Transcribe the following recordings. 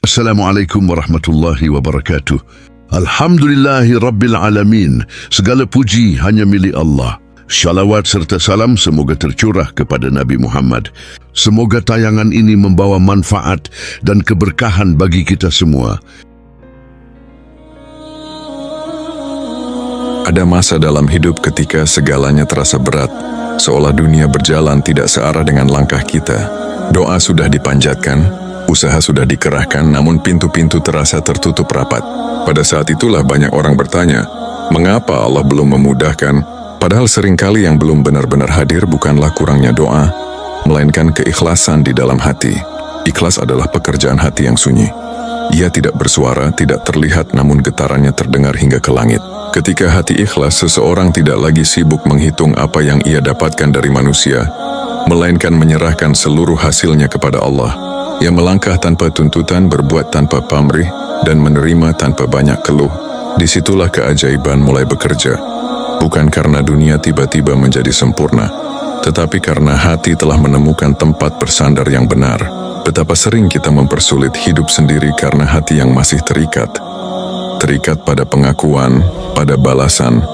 Assalamualaikum warahmatullahi wabarakatuh. Alhamdulillahi Rabbil Alamin. Segala puji hanya milik Allah. Syalawat serta salam semoga tercurah kepada Nabi Muhammad. Semoga tayangan ini membawa manfaat dan keberkahan bagi kita semua. Ada masa dalam hidup ketika segalanya terasa berat, seolah dunia berjalan tidak searah dengan langkah kita. Doa sudah dipanjatkan, usaha sudah dikerahkan, namun pintu-pintu terasa tertutup rapat. Pada saat itulah banyak orang bertanya, mengapa Allah belum memudahkan? Padahal seringkali yang belum benar-benar hadir bukanlah kurangnya doa, melainkan keikhlasan di dalam hati. Ikhlas adalah pekerjaan hati yang sunyi. Ia tidak bersuara, tidak terlihat, namun getarannya terdengar hingga ke langit. Ketika hati ikhlas, seseorang tidak lagi sibuk menghitung apa yang ia dapatkan dari manusia, melainkan menyerahkan seluruh hasilnya kepada Allah. Ia melangkah tanpa tuntutan, berbuat tanpa pamrih, dan menerima tanpa banyak keluh. Disitulah keajaiban mulai bekerja. Bukan karena dunia tiba-tiba menjadi sempurna, tetapi karena hati telah menemukan tempat bersandar yang benar. Betapa sering kita mempersulit hidup sendiri karena hati yang masih terikat. Terikat pada pengakuan, pada balasan,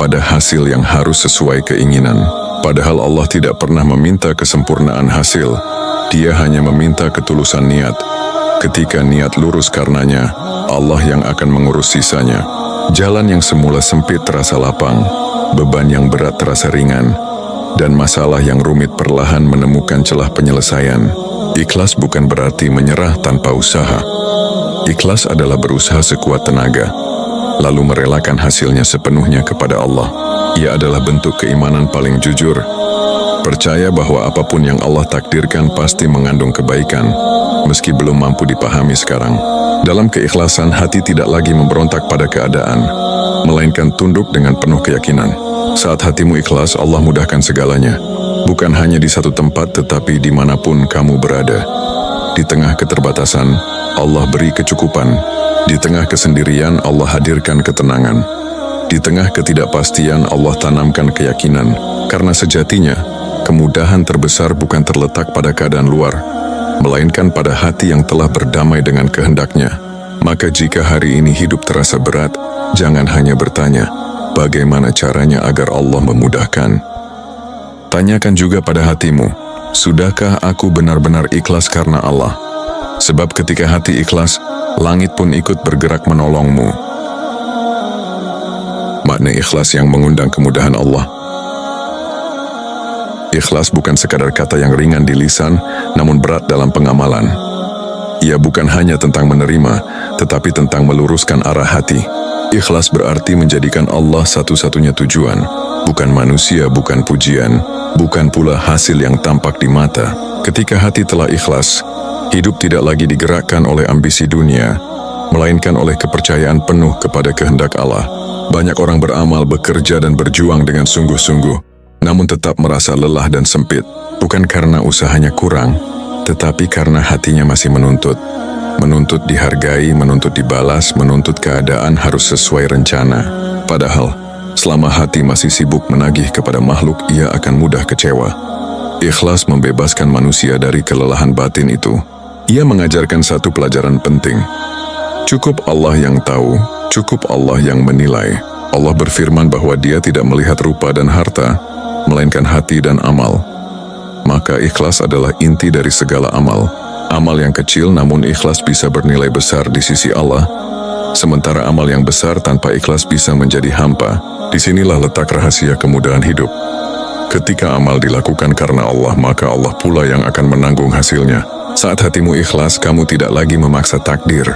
pada hasil yang harus sesuai keinginan. Padahal Allah tidak pernah meminta kesempurnaan hasil. Dia hanya meminta ketulusan niat. Ketika niat lurus karenanya, Allah yang akan mengurus sisanya. Jalan yang semula sempit terasa lapang, beban yang berat terasa ringan, dan masalah yang rumit perlahan menemukan celah penyelesaian. Ikhlas bukan berarti menyerah tanpa usaha. Ikhlas adalah berusaha sekuat tenaga, lalu merelakan hasilnya sepenuhnya kepada Allah. Ia adalah bentuk keimanan paling jujur. Percaya bahwa apapun yang Allah takdirkan pasti mengandung kebaikan, meski belum mampu dipahami sekarang. Dalam keikhlasan, hati tidak lagi memberontak pada keadaan, melainkan tunduk dengan penuh keyakinan. Saat hatimu ikhlas, Allah mudahkan segalanya. Bukan hanya di satu tempat, tetapi dimanapun kamu berada. Di tengah keterbatasan, Allah beri kecukupan. Di tengah kesendirian, Allah hadirkan ketenangan. Di tengah ketidakpastian, Allah tanamkan keyakinan. Karena sejatinya, kemudahan terbesar bukan terletak pada keadaan luar, melainkan pada hati yang telah berdamai dengan kehendaknya. Maka jika hari ini hidup terasa berat, jangan hanya bertanya, bagaimana caranya agar Allah memudahkan. Tanyakan juga pada hatimu, sudahkah aku benar-benar ikhlas karena Allah? Sebab ketika hati ikhlas, langit pun ikut bergerak menolongmu. Makna ikhlas yang mengundang kemudahan Allah. Ikhlas bukan sekadar kata yang ringan di lisan, namun berat dalam pengamalan. Ia bukan hanya tentang menerima, tetapi tentang meluruskan arah hati. Ikhlas berarti menjadikan Allah satu-satunya tujuan, bukan manusia, bukan pujian, bukan pula hasil yang tampak di mata. Ketika hati telah ikhlas, hidup tidak lagi digerakkan oleh ambisi dunia, melainkan oleh kepercayaan penuh kepada kehendak Allah. Banyak orang beramal, bekerja dan berjuang dengan sungguh-sungguh, namun tetap merasa lelah dan sempit, bukan karena usahanya kurang, tetapi karena hatinya masih menuntut. Menuntut dihargai, menuntut dibalas, menuntut keadaan harus sesuai rencana. Padahal, selama hati masih sibuk menagih kepada makhluk, ia akan mudah kecewa. Ikhlas membebaskan manusia dari kelelahan batin itu. Ia mengajarkan satu pelajaran penting. Cukup Allah yang tahu, cukup Allah yang menilai. Allah berfirman bahwa Dia tidak melihat rupa dan harta, melainkan hati dan amal. Maka ikhlas adalah inti dari segala amal. Amal yang kecil namun ikhlas bisa bernilai besar di sisi Allah, sementara amal yang besar tanpa ikhlas bisa menjadi hampa. Disinilah letak rahasia kemudahan hidup. Ketika amal dilakukan karena Allah, maka Allah pula yang akan menanggung hasilnya. Saat hatimu ikhlas, kamu tidak lagi memaksa takdir.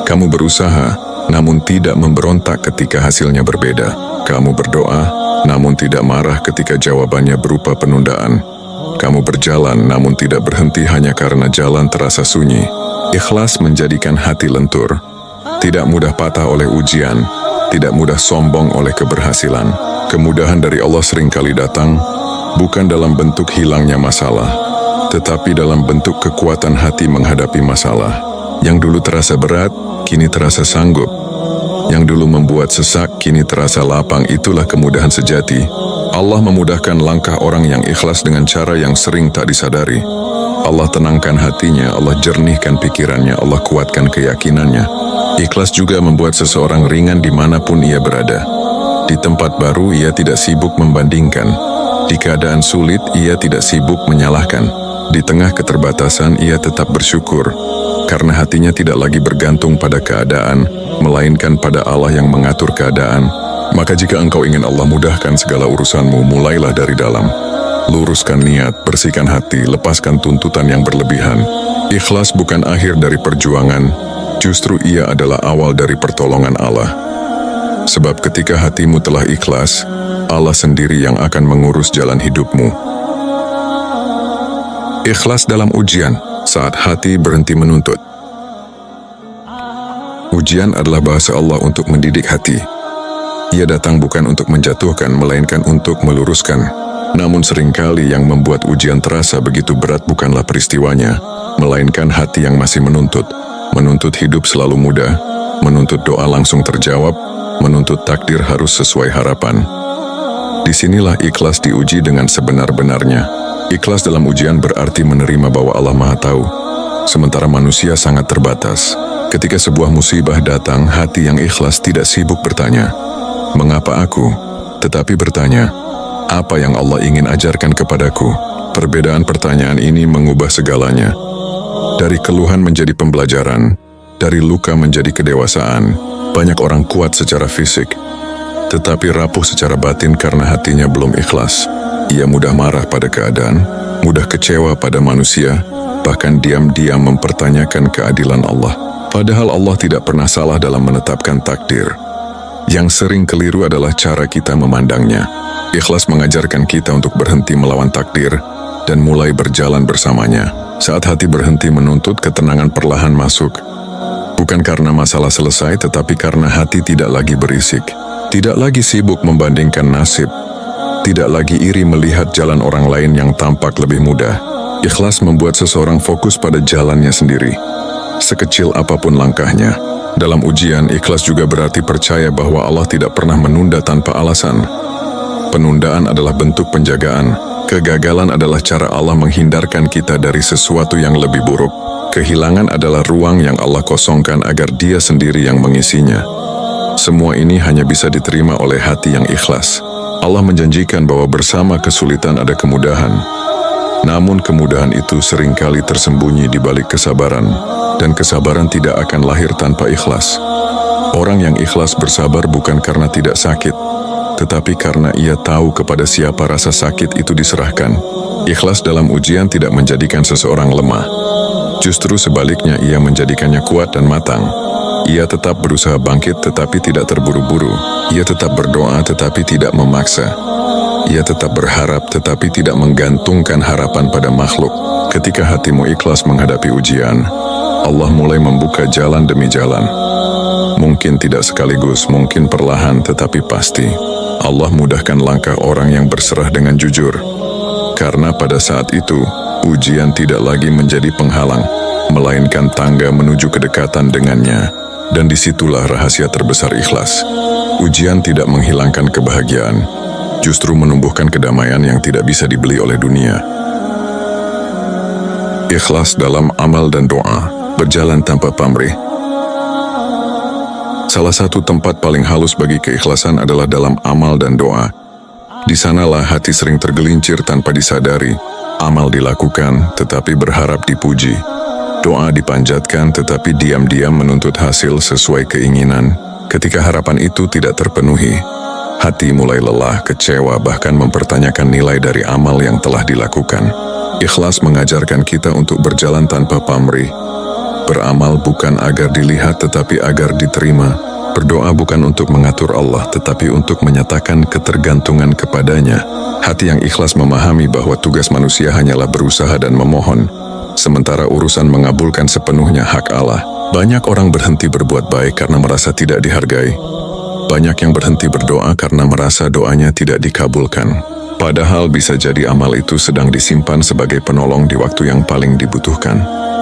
Kamu berusaha, namun tidak memberontak ketika hasilnya berbeda. Kamu berdoa, namun tidak marah ketika jawabannya berupa penundaan. Kamu berjalan namun tidak berhenti hanya karena jalan terasa sunyi. Ikhlas menjadikan hati lentur, tidak mudah patah oleh ujian, tidak mudah sombong oleh keberhasilan. Kemudahan dari Allah seringkali datang, bukan dalam bentuk hilangnya masalah, tetapi dalam bentuk kekuatan hati menghadapi masalah. Yang dulu terasa berat, kini terasa sanggup. Yang dulu membuat sesak, kini terasa lapang. Itulah kemudahan sejati. Allah memudahkan langkah orang yang ikhlas dengan cara yang sering tak disadari. Allah tenangkan hatinya, Allah jernihkan pikirannya, Allah kuatkan keyakinannya. Ikhlas juga membuat seseorang ringan dimanapun ia berada. Di tempat baru ia tidak sibuk membandingkan. Di keadaan sulit ia tidak sibuk menyalahkan. Di tengah keterbatasan ia tetap bersyukur. Karena hatinya tidak lagi bergantung pada keadaan, melainkan pada Allah yang mengatur keadaan. Maka jika engkau ingin Allah mudahkan segala urusanmu, mulailah dari dalam. Luruskan niat, bersihkan hati, lepaskan tuntutan yang berlebihan. Ikhlas bukan akhir dari perjuangan, justru ia adalah awal dari pertolongan Allah. Sebab ketika hatimu telah ikhlas, Allah sendiri yang akan mengurus jalan hidupmu. Ikhlas dalam ujian, saat hati berhenti menuntut. Ujian adalah bahasa Allah untuk mendidik hati. Ia datang bukan untuk menjatuhkan, melainkan untuk meluruskan. Namun seringkali yang membuat ujian terasa begitu berat bukanlah peristiwanya, melainkan hati yang masih menuntut. Menuntut hidup selalu mudah, menuntut doa langsung terjawab, menuntut takdir harus sesuai harapan. Disinilah ikhlas diuji dengan sebenar-benarnya. Ikhlas dalam ujian berarti menerima bahwa Allah Maha Tahu, sementara manusia sangat terbatas. Ketika sebuah musibah datang, hati yang ikhlas tidak sibuk bertanya, "Mengapa aku?" tetapi bertanya, "Apa yang Allah ingin ajarkan kepadaku?" Perbedaan pertanyaan ini mengubah segalanya. Dari keluhan menjadi pembelajaran, dari luka menjadi kedewasaan. Banyak orang kuat secara fisik, tetapi rapuh secara batin karena hatinya belum ikhlas. Ia mudah marah pada keadaan, mudah kecewa pada manusia, bahkan diam-diam mempertanyakan keadilan Allah. Padahal Allah tidak pernah salah dalam menetapkan takdir. Yang sering keliru adalah cara kita memandangnya. Ikhlas mengajarkan kita untuk berhenti melawan takdir dan mulai berjalan bersamanya. Saat hati berhenti menuntut, ketenangan perlahan masuk. Bukan karena masalah selesai, tetapi karena hati tidak lagi berisik. Tidak lagi sibuk membandingkan nasib. Tidak lagi iri melihat jalan orang lain yang tampak lebih mudah. Ikhlas membuat seseorang fokus pada jalannya sendiri, sekecil apapun langkahnya. Dalam ujian, ikhlas juga berarti percaya bahwa Allah tidak pernah menunda tanpa alasan. Penundaan adalah bentuk penjagaan. Kegagalan adalah cara Allah menghindarkan kita dari sesuatu yang lebih buruk. Kehilangan adalah ruang yang Allah kosongkan agar Dia sendiri yang mengisinya. Semua ini hanya bisa diterima oleh hati yang ikhlas. Allah menjanjikan bahwa bersama kesulitan ada kemudahan. Namun kemudahan itu seringkali tersembunyi di balik kesabaran, dan kesabaran tidak akan lahir tanpa ikhlas. Orang yang ikhlas bersabar bukan karena tidak sakit, tetapi karena ia tahu kepada siapa rasa sakit itu diserahkan. Ikhlas dalam ujian tidak menjadikan seseorang lemah. Justru sebaliknya, ia menjadikannya kuat dan matang. Ia tetap berusaha bangkit tetapi tidak terburu-buru. Ia tetap berdoa tetapi tidak memaksa. Ia tetap berharap tetapi tidak menggantungkan harapan pada makhluk. Ketika hatimu ikhlas menghadapi ujian, Allah mulai membuka jalan demi jalan. Mungkin tidak sekaligus, mungkin perlahan, tetapi pasti. Allah mudahkan langkah orang yang berserah dengan jujur. Karena pada saat itu, ujian tidak lagi menjadi penghalang, melainkan tangga menuju kedekatan dengannya. Dan disitulah rahasia terbesar ikhlas. Ujian tidak menghilangkan kebahagiaan, justru menumbuhkan kedamaian yang tidak bisa dibeli oleh dunia. Ikhlas dalam amal dan doa, berjalan tanpa pamrih. Salah satu tempat paling halus bagi keikhlasan adalah dalam amal dan doa. Di sanalah hati sering tergelincir tanpa disadari. Amal dilakukan, tetapi berharap dipuji. Doa dipanjatkan, tetapi diam-diam menuntut hasil sesuai keinginan. Ketika harapan itu tidak terpenuhi, hati mulai lelah, kecewa, bahkan mempertanyakan nilai dari amal yang telah dilakukan. Ikhlas mengajarkan kita untuk berjalan tanpa pamrih. Beramal bukan agar dilihat tetapi agar diterima. Berdoa bukan untuk mengatur Allah tetapi untuk menyatakan ketergantungan kepadanya. Hati yang ikhlas memahami bahwa tugas manusia hanyalah berusaha dan memohon, sementara urusan mengabulkan sepenuhnya hak Allah. Banyak orang berhenti berbuat baik karena merasa tidak dihargai. Banyak yang berhenti berdoa karena merasa doanya tidak dikabulkan. Padahal bisa jadi amal itu sedang disimpan sebagai penolong di waktu yang paling dibutuhkan.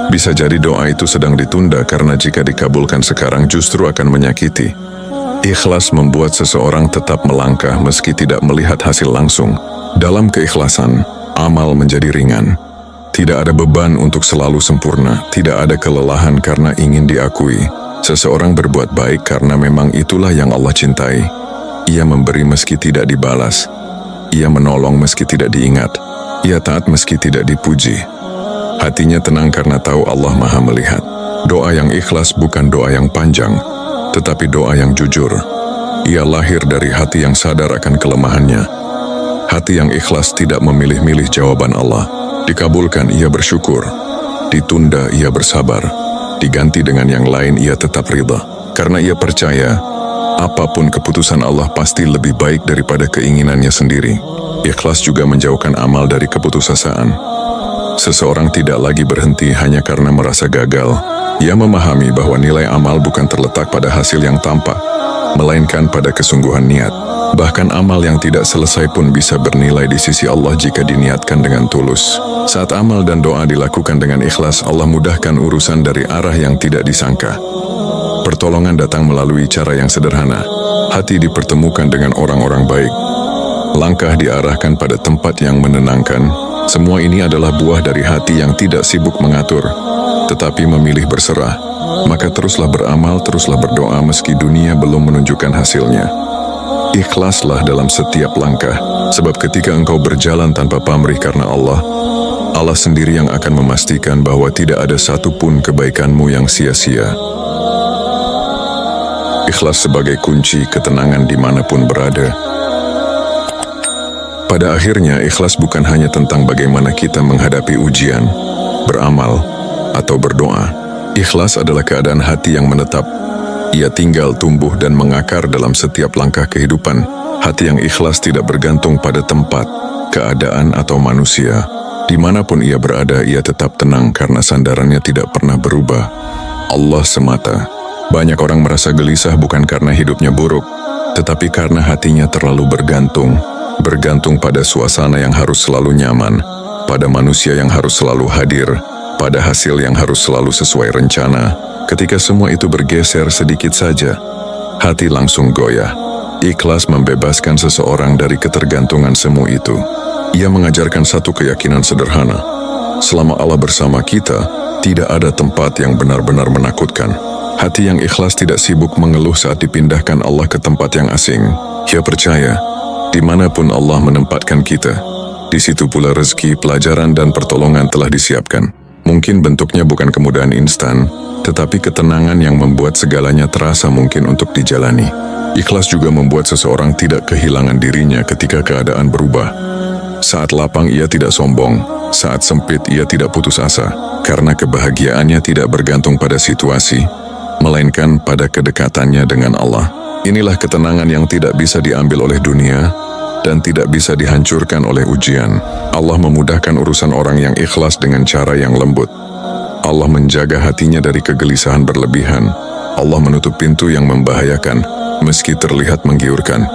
Bisa jadi doa itu sedang ditunda karena jika dikabulkan sekarang justru akan menyakiti. Ikhlas membuat seseorang tetap melangkah meski tidak melihat hasil langsung. Dalam keikhlasan, amal menjadi ringan. Tidak ada beban untuk selalu sempurna, tidak ada kelelahan karena ingin diakui. Seseorang berbuat baik karena memang itulah yang Allah cintai. Ia memberi meski tidak dibalas. Ia menolong meski tidak diingat. Ia taat meski tidak dipuji. Hatinya tenang karena tahu Allah Maha melihat. Doa yang ikhlas bukan doa yang panjang, tetapi doa yang jujur. Ia lahir dari hati yang sadar akan kelemahannya. Hati yang ikhlas tidak memilih-milih jawaban Allah. Dikabulkan ia bersyukur, ditunda ia bersabar, diganti dengan yang lain ia tetap ridha. Karena ia percaya, apapun keputusan Allah pasti lebih baik daripada keinginannya sendiri. Ikhlas juga menjauhkan amal dari keputusasaan. Seseorang tidak lagi berhenti hanya karena merasa gagal. Ia memahami bahwa nilai amal bukan terletak pada hasil yang tampak, melainkan pada kesungguhan niat. Bahkan amal yang tidak selesai pun bisa bernilai di sisi Allah jika diniatkan dengan tulus. Saat amal dan doa dilakukan dengan ikhlas, Allah mudahkan urusan dari arah yang tidak disangka. Pertolongan datang melalui cara yang sederhana. Hati dipertemukan dengan orang-orang baik. Langkah diarahkan pada tempat yang menenangkan. Semua ini adalah buah dari hati yang tidak sibuk mengatur, tetapi memilih berserah. Maka teruslah beramal, teruslah berdoa meski dunia belum menunjukkan hasilnya. Ikhlaslah dalam setiap langkah, sebab ketika engkau berjalan tanpa pamrih karena Allah, Allah sendiri yang akan memastikan bahwa tidak ada satupun kebaikanmu yang sia-sia. Ikhlas sebagai kunci ketenangan dimanapun berada. Pada akhirnya, ikhlas bukan hanya tentang bagaimana kita menghadapi ujian, beramal, atau berdoa. Ikhlas adalah keadaan hati yang menetap. Ia tinggal, tumbuh, dan mengakar dalam setiap langkah kehidupan. Hati yang ikhlas tidak bergantung pada tempat, keadaan, atau manusia. Dimanapun ia berada, ia tetap tenang karena sandarannya tidak pernah berubah. Allah semata. Banyak orang merasa gelisah bukan karena hidupnya buruk, tetapi karena hatinya terlalu bergantung. Bergantung pada suasana yang harus selalu nyaman, pada manusia yang harus selalu hadir, pada hasil yang harus selalu sesuai rencana. Ketika semua itu bergeser sedikit saja, hati langsung goyah. Ikhlas membebaskan seseorang dari ketergantungan semu itu. Ia mengajarkan satu keyakinan sederhana. Selama Allah bersama kita, tidak ada tempat yang benar-benar menakutkan. Hati yang ikhlas tidak sibuk mengeluh saat dipindahkan Allah ke tempat yang asing. Ia percaya, dimanapun Allah menempatkan kita, di situ pula rezeki, pelajaran, dan pertolongan telah disiapkan. Mungkin bentuknya bukan kemudahan instan, tetapi ketenangan yang membuat segalanya terasa mungkin untuk dijalani. Ikhlas juga membuat seseorang tidak kehilangan dirinya ketika keadaan berubah. Saat lapang ia tidak sombong, saat sempit ia tidak putus asa, karena kebahagiaannya tidak bergantung pada situasi, melainkan pada kedekatannya dengan Allah. Inilah ketenangan yang tidak bisa diambil oleh dunia, dan tidak bisa dihancurkan oleh ujian. Allah memudahkan urusan orang yang ikhlas dengan cara yang lembut. Allah menjaga hatinya dari kegelisahan berlebihan. Allah menutup pintu yang membahayakan, meski terlihat menggiurkan.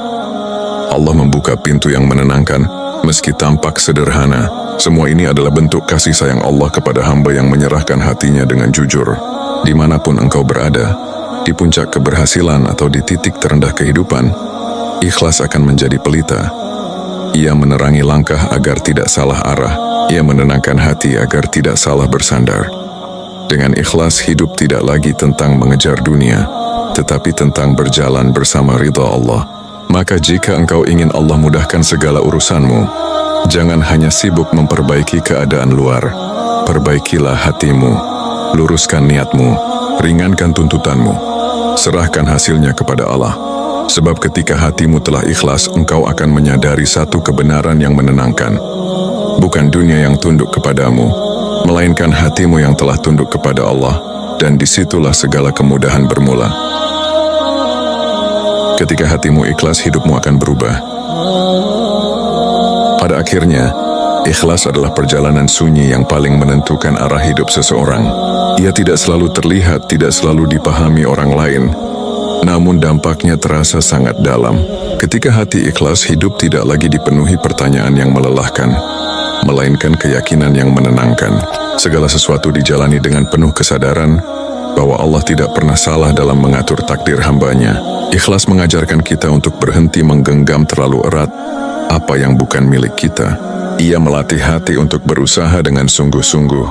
Allah membuka pintu yang menenangkan, meski tampak sederhana. Semua ini adalah bentuk kasih sayang Allah kepada hamba yang menyerahkan hatinya dengan jujur. Dimanapun engkau berada, di puncak keberhasilan atau di titik terendah kehidupan, ikhlas akan menjadi pelita. Ia menerangi langkah agar tidak salah arah. Ia menenangkan hati agar tidak salah bersandar. Dengan ikhlas, hidup tidak lagi tentang mengejar dunia, tetapi tentang berjalan bersama ridha Allah. Maka jika engkau ingin Allah mudahkan segala urusanmu, jangan hanya sibuk memperbaiki keadaan luar. Perbaikilah hatimu, luruskan niatmu, ringankan tuntutanmu, serahkan hasilnya kepada Allah. Sebab ketika hatimu telah ikhlas, engkau akan menyadari satu kebenaran yang menenangkan. Bukan dunia yang tunduk kepadamu, melainkan hatimu yang telah tunduk kepada Allah, dan disitulah segala kemudahan bermula. Ketika hatimu ikhlas, hidupmu akan berubah. Pada akhirnya, ikhlas adalah perjalanan sunyi yang paling menentukan arah hidup seseorang. Ia tidak selalu terlihat, tidak selalu dipahami orang lain, namun dampaknya terasa sangat dalam. Ketika hati ikhlas, hidup tidak lagi dipenuhi pertanyaan yang melelahkan, melainkan keyakinan yang menenangkan. Segala sesuatu dijalani dengan penuh kesadaran bahwa Allah tidak pernah salah dalam mengatur takdir hambanya. Ikhlas mengajarkan kita untuk berhenti menggenggam terlalu erat apa yang bukan milik kita. Ia melatih hati untuk berusaha dengan sungguh-sungguh,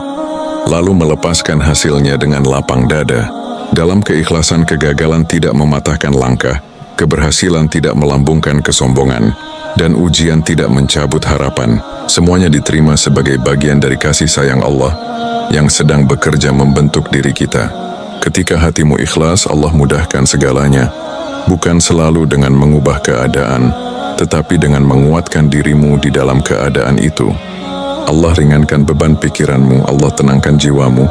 lalu melepaskan hasilnya dengan lapang dada. Dalam keikhlasan, kegagalan tidak mematahkan langkah, keberhasilan tidak melambungkan kesombongan, dan ujian tidak mencabut harapan. Semuanya diterima sebagai bagian dari kasih sayang Allah yang sedang bekerja membentuk diri kita. Ketika hatimu ikhlas, Allah mudahkan segalanya, bukan selalu dengan mengubah keadaan, tetapi dengan menguatkan dirimu di dalam keadaan itu. Allah ringankan beban pikiranmu, Allah tenangkan jiwamu,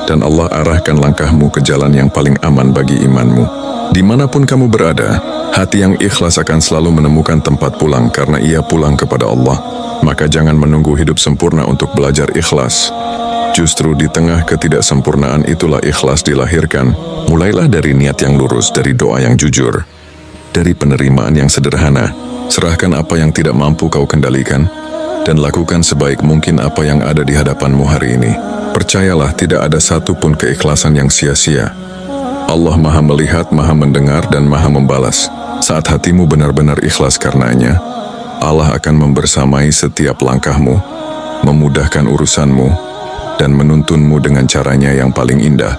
dan Allah arahkan langkahmu ke jalan yang paling aman bagi imanmu. Dimanapun kamu berada, hati yang ikhlas akan selalu menemukan tempat pulang karena ia pulang kepada Allah. Maka jangan menunggu hidup sempurna untuk belajar ikhlas. Justru di tengah ketidaksempurnaan itulah ikhlas dilahirkan. Mulailah dari niat yang lurus, dari doa yang jujur, dari penerimaan yang sederhana. Serahkan apa yang tidak mampu kau kendalikan, dan lakukan sebaik mungkin apa yang ada di hadapanmu hari ini. Percayalah, tidak ada satupun keikhlasan yang sia-sia. Allah Maha melihat, Maha mendengar, dan Maha membalas. Saat hatimu benar-benar ikhlas karenanya, Allah akan membersamai setiap langkahmu, memudahkan urusanmu, dan menuntunmu dengan caranya yang paling indah.